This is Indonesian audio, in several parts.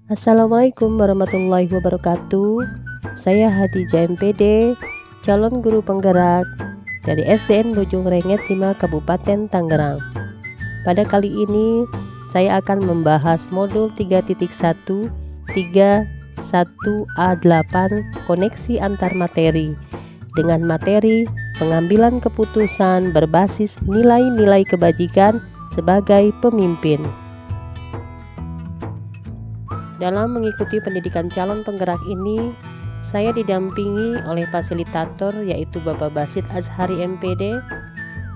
Assalamualaikum warahmatullahi wabarakatuh. Saya Hadijah MPD, calon guru penggerak dari SDN Bojong Renget 5 Kabupaten Tangerang. Pada kali ini saya akan membahas modul 3.1 31A8 koneksi antar materi dengan materi pengambilan keputusan berbasis nilai-nilai kebajikan sebagai pemimpin. Dalam mengikuti pendidikan calon penggerak ini, saya didampingi oleh fasilitator yaitu Bapak Basit Azhari MPD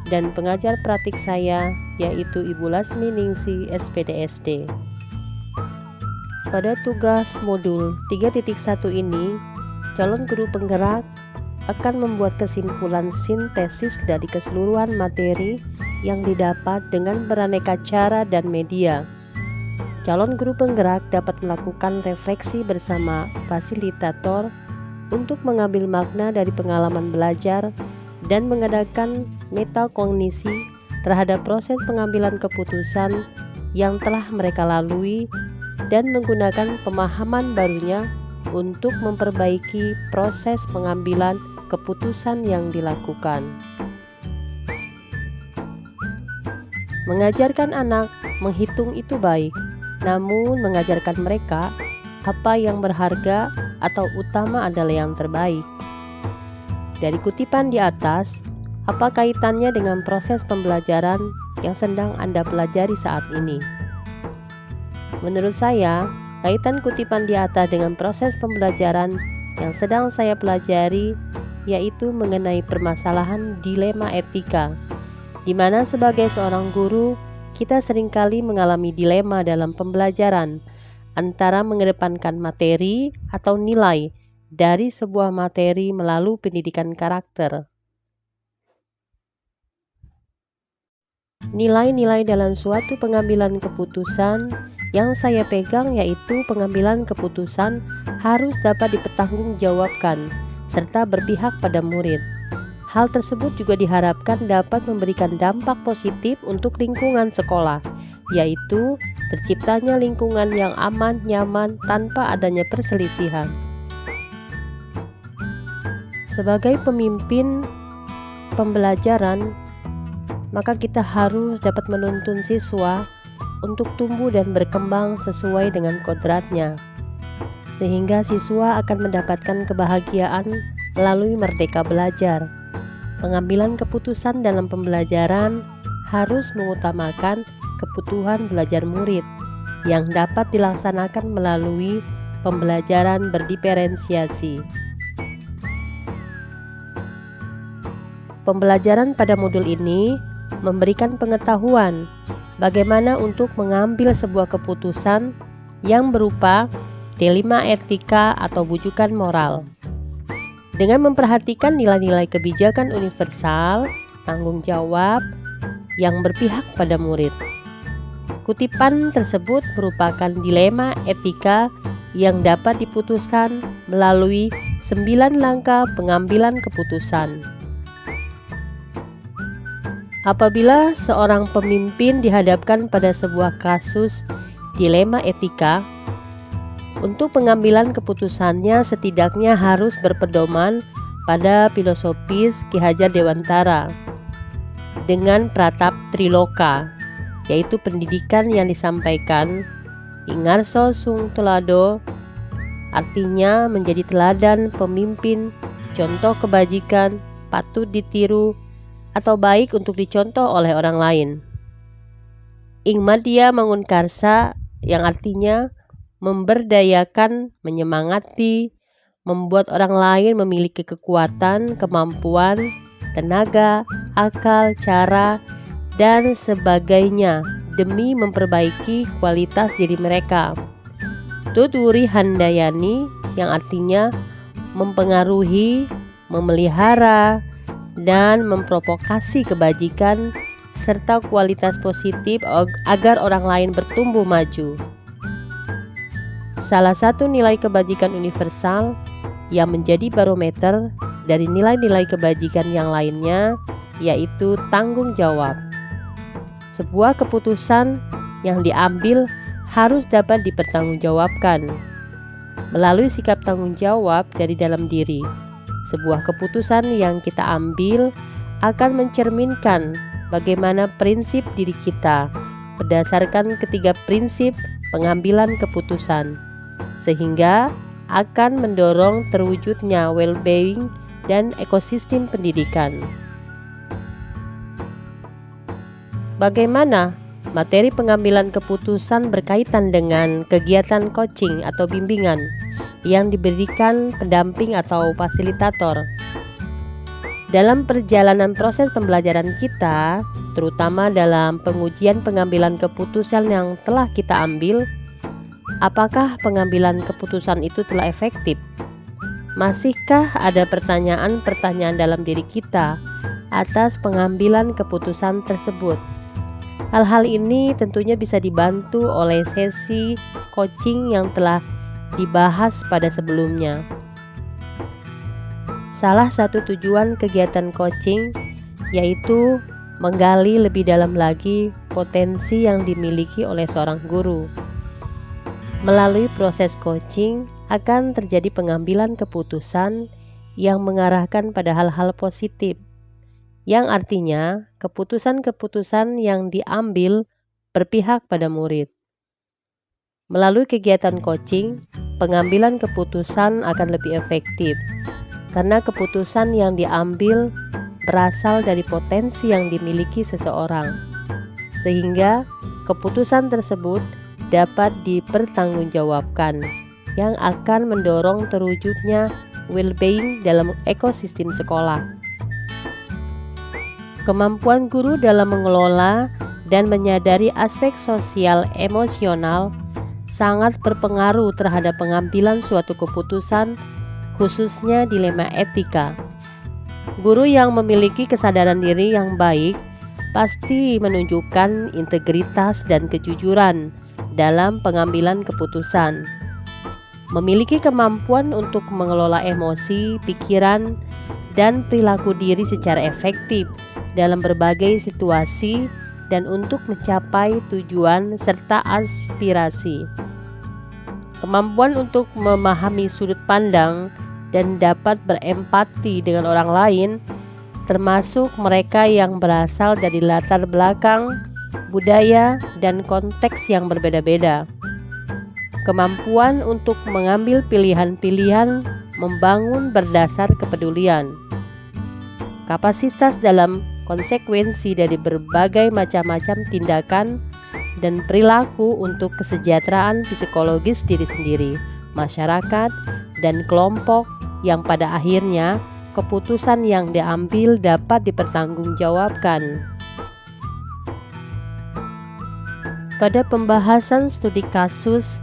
dan pengajar praktik saya yaitu Ibu Lasmi Ningsi SPDSD. Pada tugas modul 3.1 ini, calon guru penggerak akan membuat kesimpulan sintesis dari keseluruhan materi yang didapat dengan beraneka cara dan media. Calon guru penggerak dapat melakukan refleksi bersama fasilitator untuk mengambil makna dari pengalaman belajar dan mengadakan metakognisi terhadap proses pengambilan keputusan yang telah mereka lalui dan menggunakan pemahaman barunya untuk memperbaiki proses pengambilan keputusan yang dilakukan. Mengajarkan anak menghitung itu baik, namun mengajarkan mereka apa yang berharga atau utama adalah yang terbaik. Dari kutipan di atas, apa kaitannya dengan proses pembelajaran yang sedang Anda pelajari saat ini? Menurut saya, kaitan kutipan di atas dengan proses pembelajaran yang sedang saya pelajari yaitu mengenai permasalahan dilema etika, di mana sebagai seorang guru kita seringkali mengalami dilema dalam pembelajaran antara mengedepankan materi atau nilai dari sebuah materi melalui pendidikan karakter. Nilai-nilai dalam suatu pengambilan keputusan yang saya pegang yaitu pengambilan keputusan harus dapat dipertanggungjawabkan serta berpihak pada murid. Hal tersebut juga diharapkan dapat memberikan dampak positif untuk lingkungan sekolah, yaitu terciptanya lingkungan yang aman, nyaman, tanpa adanya perselisihan. Sebagai pemimpin pembelajaran, maka kita harus dapat menuntun siswa untuk tumbuh dan berkembang sesuai dengan kodratnya, sehingga siswa akan mendapatkan kebahagiaan melalui merdeka belajar. Pengambilan keputusan dalam pembelajaran harus mengutamakan kebutuhan belajar murid yang dapat dilaksanakan melalui pembelajaran berdiferensiasi. Pembelajaran pada modul ini memberikan pengetahuan bagaimana untuk mengambil sebuah keputusan yang berupa dilema etika atau bujukan moral. Dengan memperhatikan nilai-nilai kebijakan universal, tanggung jawab yang berpihak pada murid. Kutipan tersebut merupakan dilema etika yang dapat diputuskan melalui 9 langkah pengambilan keputusan. Apabila seorang pemimpin dihadapkan pada sebuah kasus dilema etika, untuk pengambilan keputusannya setidaknya harus berpedoman pada filosofis Ki Hajar Dewantara dengan pratap Triloka, yaitu pendidikan yang disampaikan Ingarso Sung Tulado, artinya menjadi teladan pemimpin, contoh kebajikan, patut ditiru atau baik untuk dicontoh oleh orang lain. Ing Madya Mangunkarsa, yang artinya memberdayakan, menyemangati, membuat orang lain memiliki kekuatan, kemampuan, tenaga, akal, cara, dan sebagainya demi memperbaiki kualitas diri mereka. Tuturi Handayani, yang artinya mempengaruhi, memelihara, dan memprovokasi kebajikan serta kualitas positif agar orang lain bertumbuh maju. Salah satu nilai kebajikan universal yang menjadi barometer dari nilai-nilai kebajikan yang lainnya yaitu tanggung jawab. Sebuah keputusan yang diambil harus dapat dipertanggungjawabkan melalui sikap tanggung jawab dari dalam diri. Sebuah keputusan yang kita ambil akan mencerminkan bagaimana prinsip diri kita berdasarkan ketiga prinsip pengambilan keputusan, sehingga akan mendorong terwujudnya well-being dan ekosistem pendidikan. Bagaimana materi pengambilan keputusan berkaitan dengan kegiatan coaching atau bimbingan yang diberikan pendamping atau fasilitator? Dalam perjalanan proses pembelajaran kita, terutama dalam pengujian pengambilan keputusan yang telah kita ambil, apakah pengambilan keputusan itu telah efektif? Masihkah ada pertanyaan-pertanyaan dalam diri kita atas pengambilan keputusan tersebut? Hal-hal ini tentunya bisa dibantu oleh sesi coaching yang telah dibahas pada sebelumnya. Salah satu tujuan kegiatan coaching yaitu menggali lebih dalam lagi potensi yang dimiliki oleh seorang guru. Melalui proses coaching akan terjadi pengambilan keputusan yang mengarahkan pada hal-hal positif, yang artinya keputusan-keputusan yang diambil berpihak pada murid. Melalui kegiatan coaching, pengambilan keputusan akan lebih efektif karena keputusan yang diambil berasal dari potensi yang dimiliki seseorang, sehingga keputusan tersebut dapat dipertanggungjawabkan, yang akan mendorong terwujudnya well-being dalam ekosistem sekolah. Kemampuan guru dalam mengelola dan menyadari aspek sosial emosional sangat berpengaruh terhadap pengambilan suatu keputusan, khususnya dilema etika. Guru yang memiliki kesadaran diri yang baik pasti menunjukkan integritas dan kejujuran dalam pengambilan keputusan. Memiliki kemampuan untuk mengelola emosi, pikiran, dan perilaku diri secara efektif dalam berbagai situasi dan untuk mencapai tujuan serta aspirasi. Kemampuan untuk memahami sudut pandang dan dapat berempati dengan orang lain, termasuk mereka yang berasal dari latar belakang, budaya, dan konteks yang berbeda-beda. Kemampuan untuk mengambil pilihan-pilihan membangun berdasar kepedulian. Kapasitas dalam konsekuensi dari berbagai macam-macam tindakan dan perilaku untuk kesejahteraan psikologis diri sendiri, masyarakat, dan kelompok yang pada akhirnya keputusan yang diambil dapat dipertanggungjawabkan. Pada pembahasan studi kasus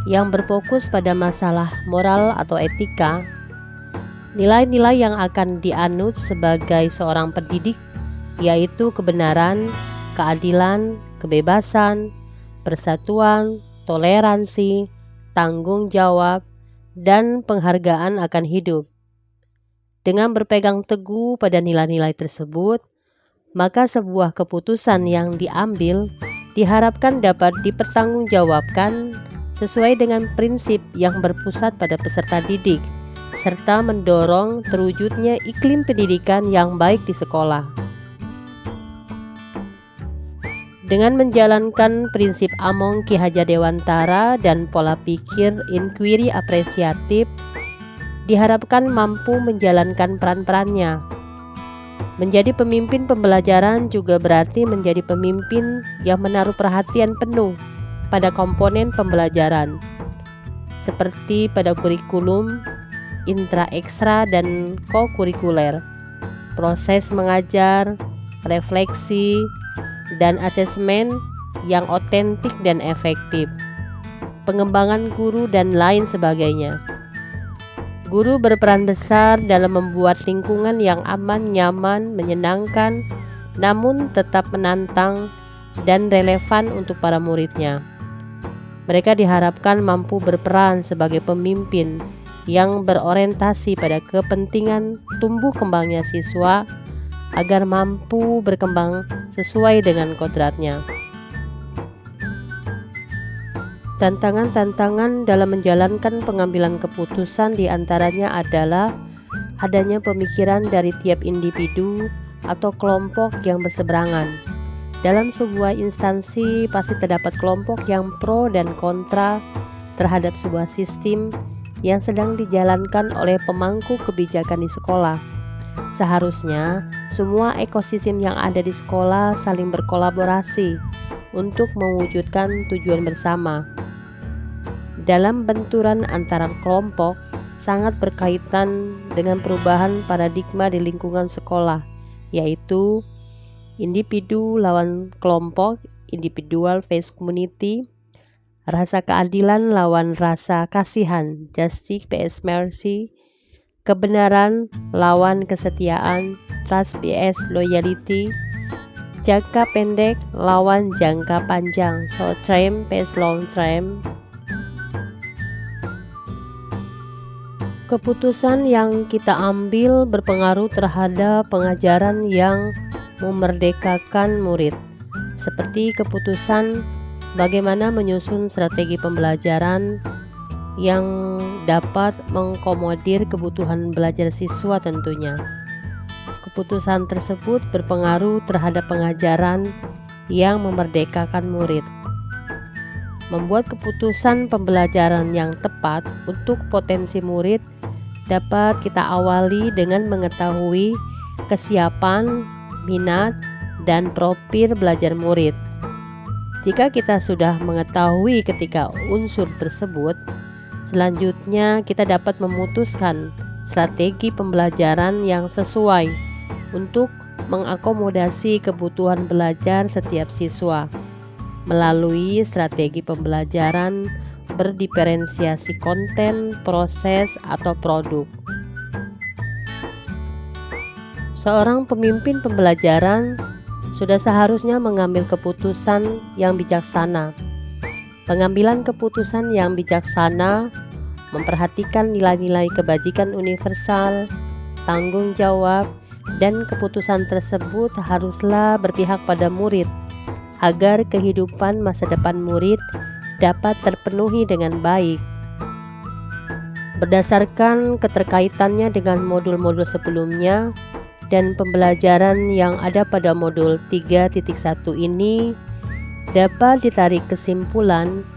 yang berfokus pada masalah moral atau etika, nilai-nilai yang akan dianut sebagai seorang pendidik yaitu kebenaran, keadilan, kebebasan, persatuan, toleransi, tanggung jawab, dan penghargaan akan hidup. Dengan berpegang teguh pada nilai-nilai tersebut, maka sebuah keputusan yang diambil diharapkan dapat dipertanggungjawabkan sesuai dengan prinsip yang berpusat pada peserta didik, serta mendorong terwujudnya iklim pendidikan yang baik di sekolah. Dengan menjalankan prinsip Among Ki Hajar Dewantara dan pola pikir inquiry apresiatif, diharapkan mampu menjalankan peran-perannya. Menjadi pemimpin pembelajaran juga berarti menjadi pemimpin yang menaruh perhatian penuh pada komponen pembelajaran, seperti pada kurikulum, intra-ekstra, dan ko-kurikuler, proses mengajar, refleksi, dan asesmen yang otentik dan efektif, pengembangan guru, dan lain sebagainya. Guru berperan besar dalam membuat lingkungan yang aman, nyaman, menyenangkan, namun tetap menantang dan relevan untuk para muridnya. Mereka diharapkan mampu berperan sebagai pemimpin yang berorientasi pada kepentingan tumbuh kembangnya siswa agar mampu berkembang sesuai dengan kodratnya. Tantangan-tantangan dalam menjalankan pengambilan keputusan diantaranya adalah adanya pemikiran dari tiap individu atau kelompok yang berseberangan. Dalam sebuah instansi pasti terdapat kelompok yang pro dan kontra terhadap sebuah sistem yang sedang dijalankan oleh pemangku kebijakan di sekolah. Seharusnya semua ekosistem yang ada di sekolah saling berkolaborasi untuk mewujudkan tujuan bersama. Dalam benturan antara kelompok sangat berkaitan dengan perubahan paradigma di lingkungan sekolah, yaitu individu lawan kelompok, individual versus community, rasa keadilan lawan rasa kasihan, justice vs mercy, kebenaran lawan kesetiaan, trust vs loyalty, jangka pendek lawan jangka panjang, short term vs long term. Keputusan yang kita ambil berpengaruh terhadap pengajaran yang memerdekakan murid, seperti keputusan bagaimana menyusun strategi pembelajaran yang dapat mengakomodir kebutuhan belajar siswa tentunya. Keputusan tersebut berpengaruh terhadap pengajaran yang memerdekakan murid. Membuat keputusan pembelajaran yang tepat untuk potensi murid dapat kita awali dengan mengetahui kesiapan, minat, dan profil belajar murid. Jika kita sudah mengetahui ketiga unsur tersebut, selanjutnya kita dapat memutuskan strategi pembelajaran yang sesuai untuk mengakomodasi kebutuhan belajar setiap siswa melalui strategi pembelajaran berdiferensiasi konten, proses, atau produk. Seorang pemimpin pembelajaran sudah seharusnya mengambil keputusan yang bijaksana. Pengambilan keputusan yang bijaksana memperhatikan nilai-nilai kebajikan universal, tanggung jawab, dan keputusan tersebut haruslah berpihak pada murid agar kehidupan masa depan murid dapat terpenuhi dengan baik. Berdasarkan keterkaitannya dengan modul-modul sebelumnya dan pembelajaran yang ada pada modul 3.1 ini, dapat ditarik kesimpulan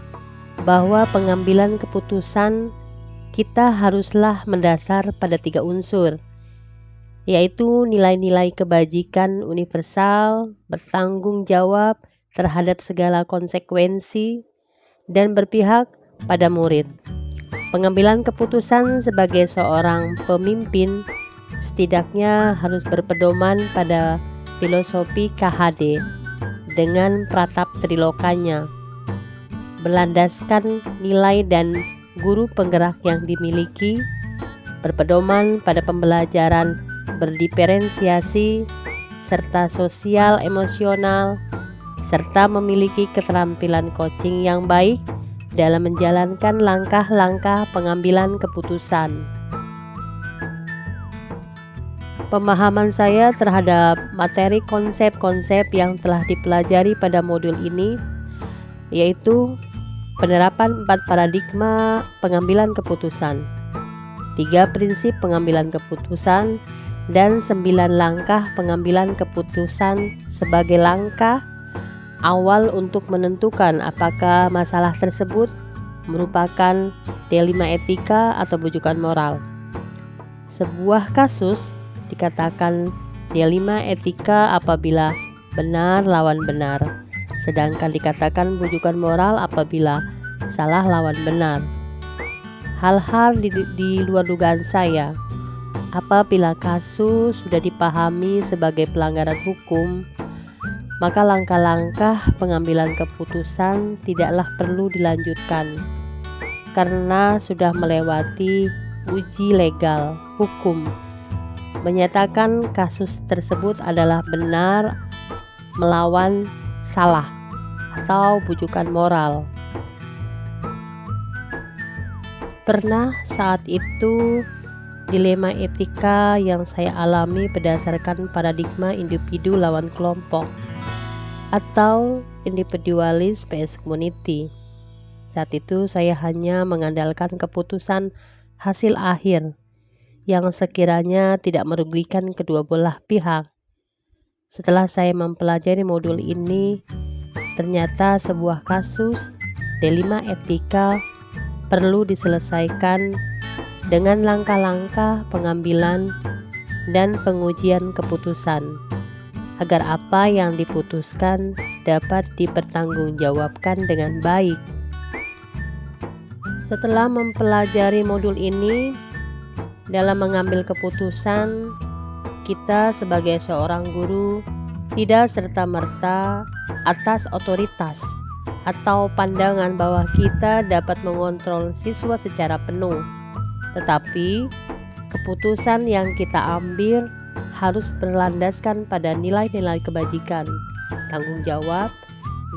bahwa pengambilan keputusan kita haruslah mendasar pada 3 unsur, yaitu nilai-nilai kebajikan universal, bertanggung jawab terhadap segala konsekuensi, dan berpihak pada murid. Pengambilan keputusan sebagai seorang pemimpin setidaknya harus berpedoman pada filosofi KHD dengan pratap trilokanya, berlandaskan nilai dan guru penggerak yang dimiliki, berpedoman pada pembelajaran berdiferensiasi, serta sosial emosional, serta memiliki keterampilan coaching yang baik dalam menjalankan langkah-langkah pengambilan keputusan. Pemahaman saya terhadap materi konsep-konsep yang telah dipelajari pada modul ini yaitu penerapan 4 paradigma pengambilan keputusan, 3 prinsip pengambilan keputusan, dan 9 langkah pengambilan keputusan sebagai langkah awal untuk menentukan apakah masalah tersebut merupakan dilema etika atau bujukan moral. Sebuah kasus dikatakan dilema etika apabila benar lawan benar, sedangkan dikatakan bujukan moral apabila salah lawan benar. Hal-hal di luar dugaan saya. Apabila kasus sudah dipahami sebagai pelanggaran hukum, maka langkah-langkah pengambilan keputusan tidaklah perlu dilanjutkan karena sudah melewati uji legal hukum, menyatakan kasus tersebut adalah benar melawan salah atau bujukan moral. Pernah saat itu dilema etika yang saya alami berdasarkan paradigma individu lawan kelompok atau individualis vs community. Saat itu saya hanya mengandalkan keputusan hasil akhir yang sekiranya tidak merugikan kedua belah pihak. Setelah saya mempelajari modul ini, ternyata sebuah kasus dilema etika perlu diselesaikan dengan langkah-langkah pengambilan dan pengujian keputusan, agar apa yang diputuskan dapat dipertanggungjawabkan dengan baik. Setelah mempelajari modul ini, dalam mengambil keputusan, kita sebagai seorang guru tidak serta-merta atas otoritas atau pandangan bahwa kita dapat mengontrol siswa secara penuh. Tetapi, keputusan yang kita ambil harus berlandaskan pada nilai-nilai kebajikan, tanggung jawab,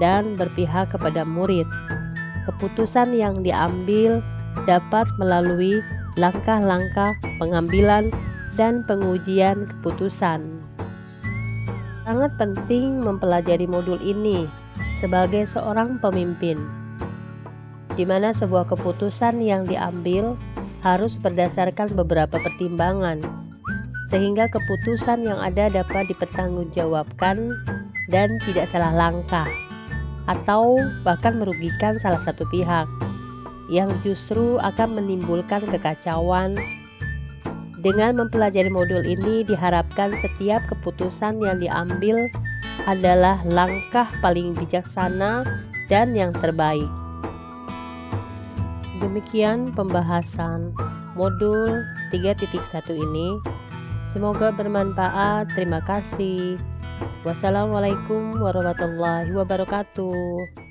dan berpihak kepada murid. Keputusan yang diambil dapat melalui langkah-langkah pengambilan dan pengujian keputusan. Sangat penting mempelajari modul ini sebagai seorang pemimpin, di mana sebuah keputusan yang diambil harus berdasarkan beberapa pertimbangan, sehingga keputusan yang ada dapat dipertanggungjawabkan dan tidak salah langkah, atau bahkan merugikan salah satu pihak, yang justru akan menimbulkan kekacauan. Dengan mempelajari modul ini diharapkan setiap keputusan yang diambil adalah langkah paling bijaksana dan yang terbaik. Demikian pembahasan modul 3.1 ini. Semoga bermanfaat. Terima kasih. Wassalamualaikum warahmatullahi wabarakatuh.